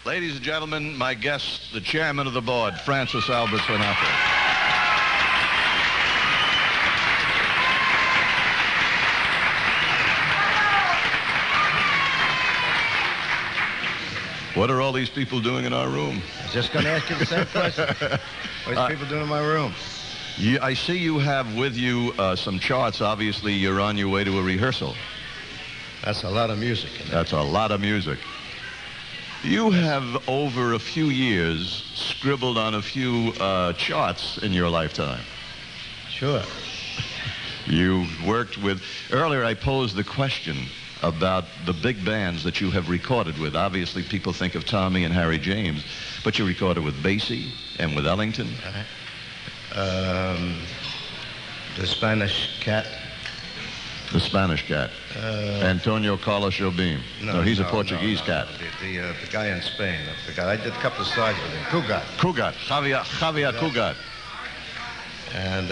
Ladies and gentlemen, my guest, the chairman of the board, Francis Albert Sinatra. What are all these people doing in our room? I was just going to ask you the same question. What are these people doing in my room? I see you have with you some charts. Obviously, you're on your way to a rehearsal. That's a lot of music. That's a lot of music. You have, over a few years, scribbled on a few charts in your lifetime. Sure. You worked with... Earlier, I posed the question about the big bands that you have recorded with. Obviously, people think of Tommy and Harry James, but you recorded with Basie and with Ellington. The Spanish Cat. The Spanish Cat. Antonio Carlos Jobim. No, he's a Portuguese cat. The guy in Spain. The guy. I did a couple of sides with him. Cugat. Javier Cugat. And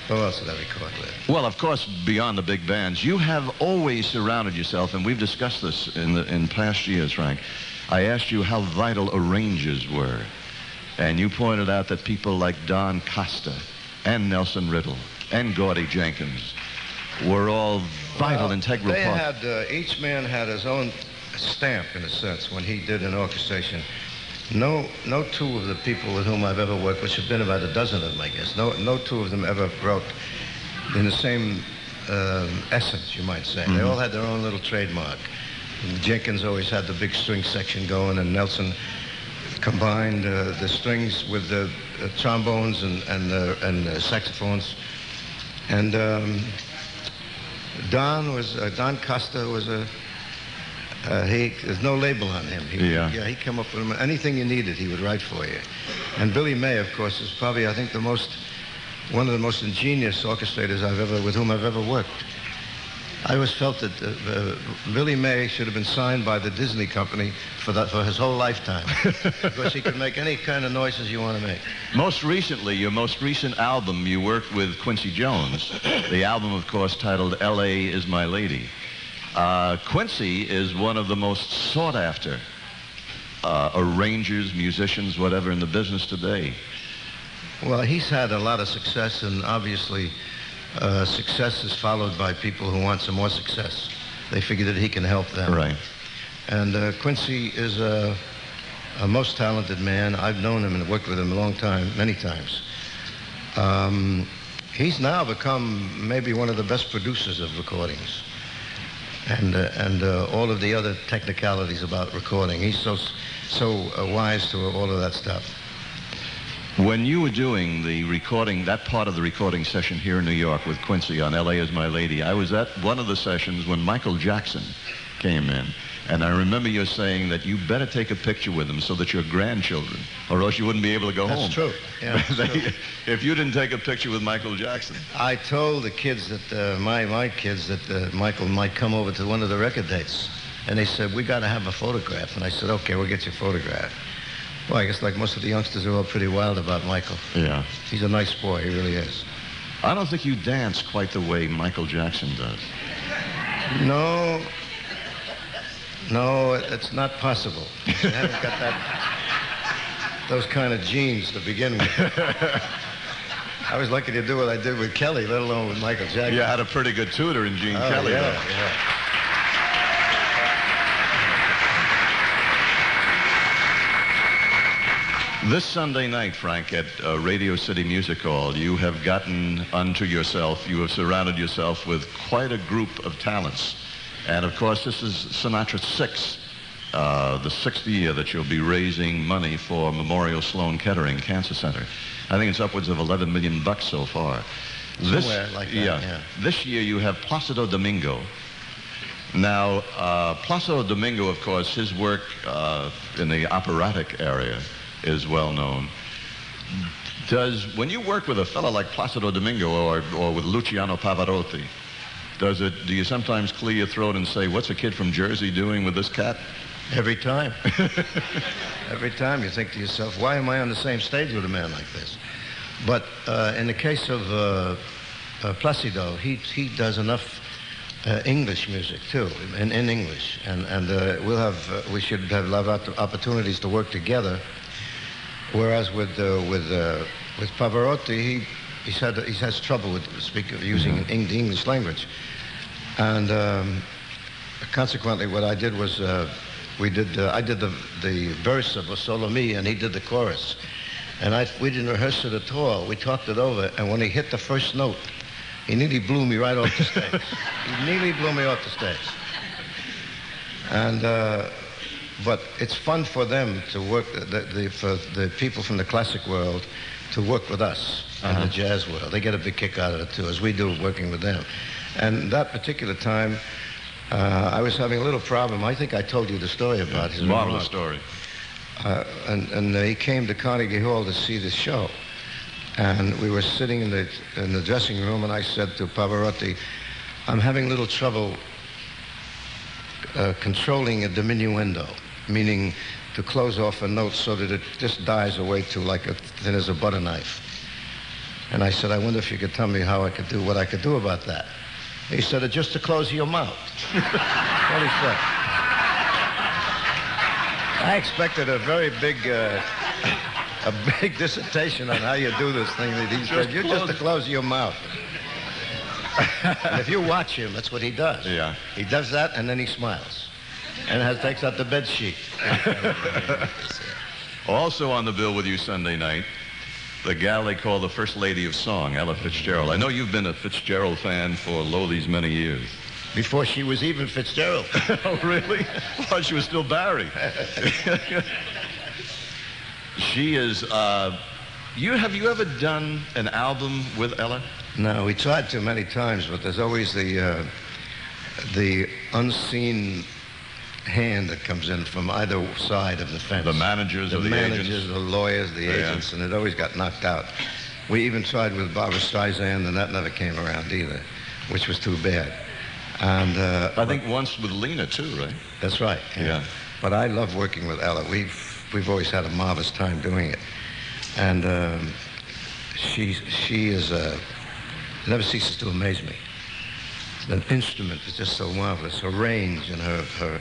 who else did I record with? Well, of course, beyond the big bands, you have always surrounded yourself, and we've discussed this in past years, Frank. I asked you how vital arrangers were, and you pointed out that people like Don Costa and Nelson Riddle and Gordie Jenkins were all vital, integral parts. Each man had his own stamp, in a sense, when he did an orchestration. No two of the people with whom I've ever worked, which have been about a dozen of them, I guess, no two of them ever wrote in the same essence, you might say. Mm-hmm. They all had their own little trademark. And Jenkins always had the big string section going, and Nelson combined the strings with the trombones and saxophones. And Don Costa was there's no label on him. He came up with anything you needed, he would write for you. And Billy May, of course, is probably, I think, one of the most ingenious orchestrators with whom I've ever worked. I always felt that Billy May should have been signed by the Disney company for his whole lifetime, because he could make any kind of noises you want to make. Most recently, your most recent album, you worked with Quincy Jones. The album, of course, titled L.A. Is My Lady. Quincy is one of the most sought-after arrangers, musicians, whatever, in the business today. Well, he's had a lot of success, and obviously success is followed by people who want some more success. They figure that he can help them. Right. And Quincy is a most talented man. I've known him and worked with him a long time, many times. He's now become maybe one of the best producers of recordings. And all of the other technicalities about recording. He's so wise to all of that stuff. When you were doing the recording, that part of the recording session here in New York with Quincy on L.A. Is My Lady, I was at one of the sessions when Michael Jackson came in. And I remember you saying that you better take a picture with him so that your grandchildren, or else you wouldn't be able to go home. That's true. Yeah, that's true. If you didn't take a picture with Michael Jackson. I told the kids that, my kids, that Michael might come over to one of the record dates. And they said, we got to have a photograph. And I said, okay, we'll get you a photograph. Well, I guess like most of the youngsters are all pretty wild about Michael. Yeah. He's a nice boy, he really is. I don't think you dance quite the way Michael Jackson does. No, it's not possible. You haven't got those kind of genes to begin with. I was lucky to do what I did with Kelly, let alone with Michael Jackson. You had a pretty good tutor in Gene Kelly, though. Yeah. This Sunday night, Frank, at Radio City Music Hall, you have gotten unto yourself, you have surrounded yourself with quite a group of talents. And, of course, this is Sinatra's the sixth year that you'll be raising money for Memorial Sloan Kettering Cancer Center. I think it's upwards of $11 million so far. Somewhere like that, yeah. This year you have Plácido Domingo. Now, Plácido Domingo, of course, his work in the operatic area is well known. When you work with a fellow like Plácido Domingo or with Luciano Pavarotti, do you sometimes clear your throat and say, what's a kid from Jersey doing with this cat? Every time. Every time you think to yourself, why am I on the same stage with a man like this? But in the case of Plácido, he does enough English music too, in English, and we should have a lot of opportunities to work together. Whereas with Pavarotti, he has trouble with using the English language, and consequently, what I did was I did the verse of O Solo Mi, and he did the chorus, and we didn't rehearse it at all. We talked it over, and when he hit the first note, he nearly blew me right off the stage. He nearly blew me off the stage. And but it's fun for them to work, for the people from the classic world to work with us in the jazz world. They get a big kick out of it too, as we do working with them. And that particular time, I was having a little problem. I think I told you the story about his marvelous story. And he came to Carnegie Hall to see the show. And we were sitting in the dressing room, and I said to Pavarotti, I'm having a little trouble controlling a diminuendo, meaning to close off a note so that it just dies away to like thin as a butter knife. And I said, I wonder if you could tell me what I could do about that. He said, just to close your mouth. That's what he said. I expected a very big dissertation on how you do this thing. He said, you're just to close your mouth. And if you watch him, that's what he does. Yeah. He does that, and then he smiles. And takes out the bed sheet. Also on the bill with you Sunday night, the gal they call the First Lady of Song, Ella Fitzgerald. I know you've been a Fitzgerald fan for these many years. Before she was even Fitzgerald. Oh, really? Well, she was still Barry. She is, have you ever done an album with Ella? No, we tried to many times, but there's always the unseen hand that comes in from either side of the fence. The managers or the agents? The lawyers, the agents, and it always got knocked out. We even tried with Barbra Streisand, and that never came around either, which was too bad. And I think once with Lena too, right? That's right. Yeah. But I love working with Ella. We've always had a marvelous time doing it, and she never ceases to amaze me. The instrument is just so marvelous. Her range and her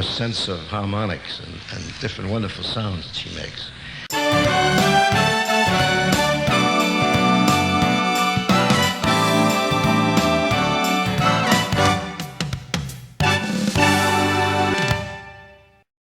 sense of harmonics and different wonderful sounds that she makes.